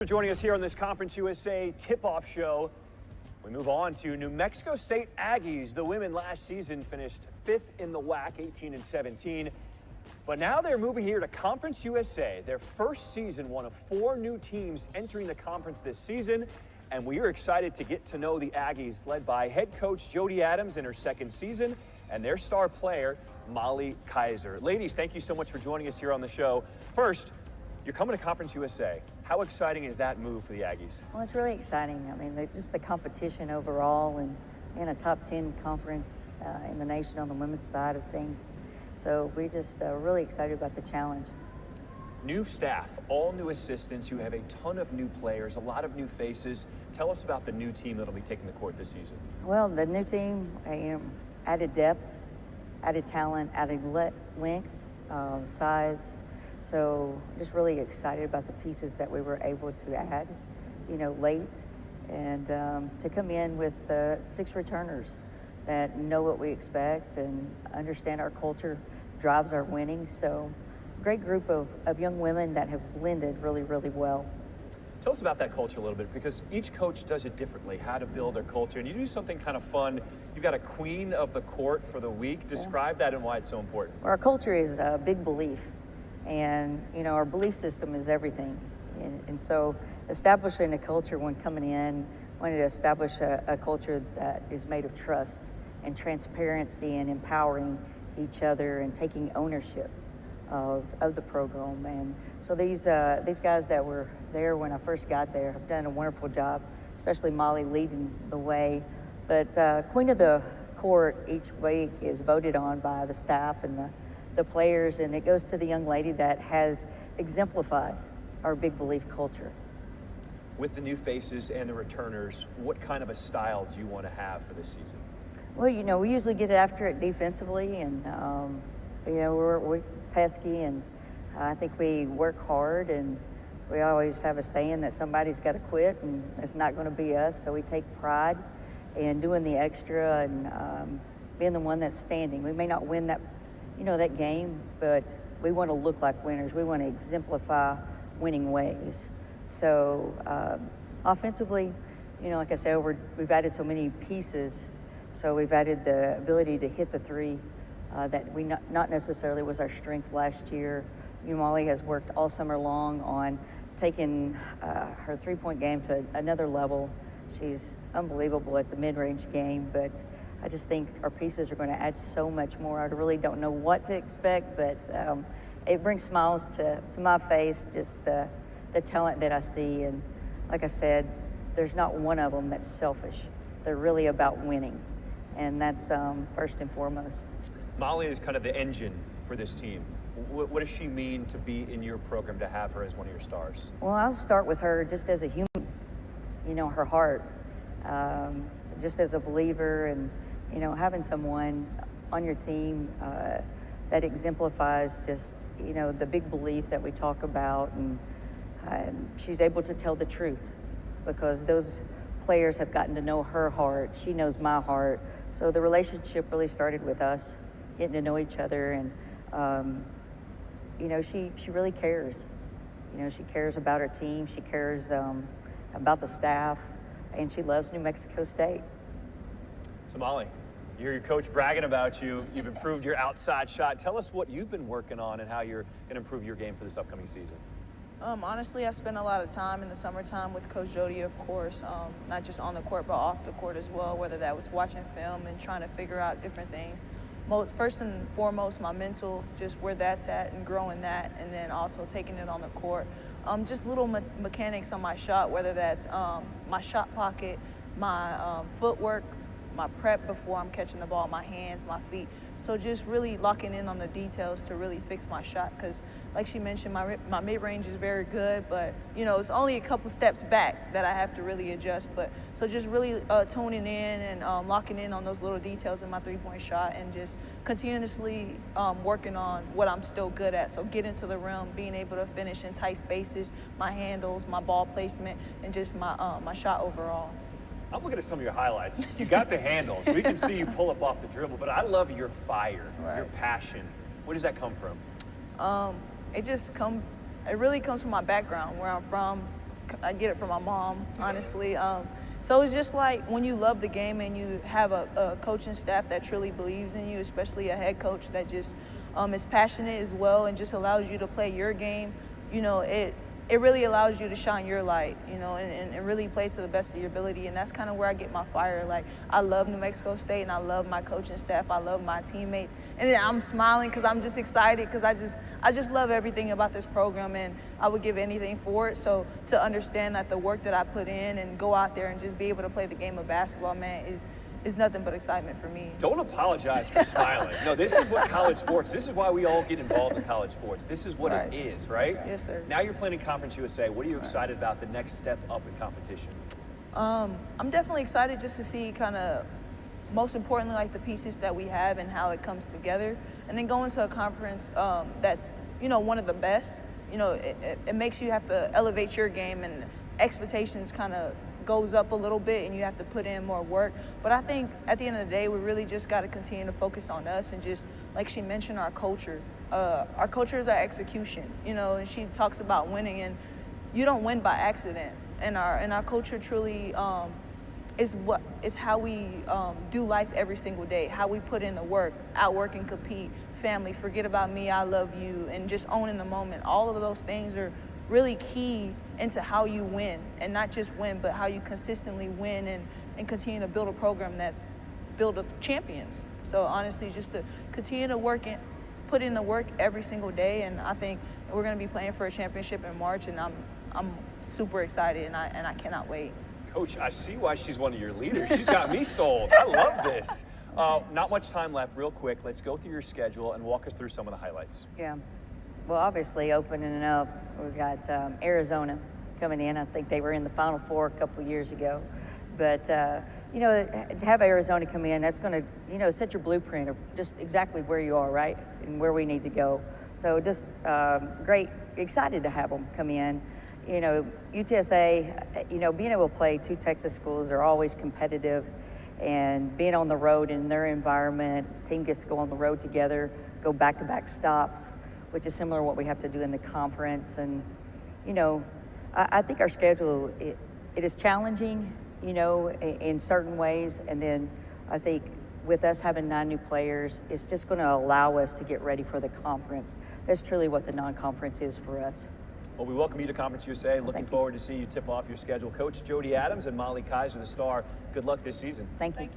For joining us here on this Conference USA Tip-Off show. We move on to New Mexico State Aggies. The women last season finished 5th in the WAC, 18-17. But now they're moving here to Conference USA. Their first season, one of 4 new teams entering the conference this season. And we are excited to get to know the Aggies, led by head coach Jody Adams in her second season and their star player, Molly Kaiser. Ladies, thank you so much for joining us here on the show. First, you're coming to Conference USA. How exciting is that move for the Aggies? Well, it's really exciting. I mean, just the competition overall and in a top 10 conference in the nation on the women's side of things. So we just really excited about the challenge. New staff, all new assistants. You have a ton of new players, a lot of new faces. Tell us about the new team that'll be taking the court this season. Well, the new team added depth, added talent, added length, size. So just really excited about the pieces that we were able to add, late, and to come in with 6 returners that know what we expect and understand our culture drives our winning. So great group of young women that have blended really, really well. Tell us about that culture a little bit, because each coach does it differently, how to build their culture. And you do something kind of fun. You've got a queen of the court for the week. Describe that and why it's so important. Well, our culture is a big belief. And, our belief system is everything. And so establishing a culture when coming in, wanted to establish a culture that is made of trust and transparency and empowering each other and taking ownership of the program. And so these guys that were there when I first got there have done a wonderful job, especially Molly leading the way. But Queen of the Court each week is voted on by the staff and the players, and it goes to the young lady that has exemplified our big belief culture. With the new faces and the returners, what kind of a style do you want to have for this season? Well, we usually get after it defensively, and we're pesky, and I think we work hard, and we always have a saying that somebody's got to quit, and it's not going to be us. So we take pride in doing the extra and being the one that's standing. We may not win that game, but we want to look like winners. We want to exemplify winning ways. So offensively, like I said, we've added so many pieces. So we've added the ability to hit the 3 that we not necessarily was our strength last year. Molly has worked all summer long on taking her 3-point game to another level. She's unbelievable at the mid-range game, but I just think our pieces are going to add so much more. I really don't know what to expect, but it brings smiles to my face, just the talent that I see. And like I said, there's not one of them that's selfish. They're really about winning, and that's first and foremost. Molly is kind of the engine for this team. What does she mean to be in your program, to have her as one of your stars? Well, I'll start with her just as a human, her heart, just as a believer, and having someone on your team that exemplifies just, the big belief that we talk about, and she's able to tell the truth because those players have gotten to know her heart. She knows my heart. So the relationship really started with us getting to know each other, and, she really cares. She cares about her team. She cares about the staff, and she loves New Mexico State. So Molly, you hear your coach bragging about you. You've improved your outside shot. Tell us what you've been working on and how you're going to improve your game for this upcoming season. Honestly, I spent a lot of time in the summertime with Coach Jody, of course, not just on the court, but off the court as well, whether that was watching film and trying to figure out different things. First and foremost, my mental, just where that's at and growing that, and then also taking it on the court. Just little mechanics on my shot, whether that's my shot pocket, my footwork, my prep before I'm catching the ball, my hands, my feet. So just really locking in on the details to really fix my shot, because like she mentioned, my mid-range is very good, but it's only a couple steps back that I have to really adjust. But so just really tuning in and locking in on those little details in my 3-point shot, and just continuously working on what I'm still good at. So getting to the rim, being able to finish in tight spaces, my handles, my ball placement, and just my shot overall. I'm looking at some of your highlights. You got the handles. We can see you pull up off the dribble, but I love your fire, your passion. Where does that come from? It really comes from my background, where I'm from, I get it from my mom, honestly. So it's just like when you love the game and you have a coaching staff that truly believes in you, especially a head coach that just is passionate as well and just allows you to play your game, you know, it really allows you to shine your light, you know, and really play to the best of your ability. And that's kind of where I get my fire. Like, I love New Mexico State and I love my coaching staff. I love my teammates. And I'm smiling because I'm just excited because I just love everything about this program and I would give anything for it. So to understand that the work that I put in and go out there and just be able to play the game of basketball, man, is nothing but excitement for me. Don't apologize for smiling. No, this is what college sports, this is why we all get involved in college sports. This is what it is, right? Yes, sir. Now you're playing in Conference USA. What are you excited about the next step up in competition? I'm definitely excited just to see kind of, most importantly, like the pieces that we have and how it comes together. And then going to a conference that's, you know, one of the best, you know, it makes you have to elevate your game and expectations kind of goes up a little bit and you have to put in more work. But I think at the end of the day, we really just got to continue to focus on us and just, like she mentioned, our culture. Our culture is our execution, you know, and she talks about winning, and you don't win by accident. And our culture truly is how we do life every single day, how we put in the work, outwork and compete, family, forget about me, I love you, and just owning the moment. All of those things are really key into how you win, and not just win, but how you consistently win and continue to build a program that's built of champions. So honestly, just to continue to put in the work every single day, and I think we're going to be playing for a championship in March, and I'm super excited, and I cannot wait. Coach, I see why she's one of your leaders. She's got me sold. I love this. Not much time left. Real quick, let's go through your schedule and walk us through some of the highlights. Yeah. Well, obviously, opening up, we've got Arizona coming in. I think they were in the Final Four a couple years ago. But, you know, to have Arizona come in, that's going to, you know, set your blueprint of just exactly where you are, right, and where we need to go. So just great, excited to have them come in. You know, UTSA, you know, being able to play two Texas schools are always competitive, and being on the road in their environment, team gets to go on the road together, go back-to-back stops, which is similar to what we have to do in the conference. And, you know, I think our schedule, it is challenging, you know, in certain ways. And then I think with us having 9 new players, it's just going to allow us to get ready for the conference. That's truly what the non-conference is for us. Well, we welcome you to Conference USA. Looking forward to see you tip off your schedule. Coach Jody Adams and Molly Kaiser, the star, good luck this season. Thank you.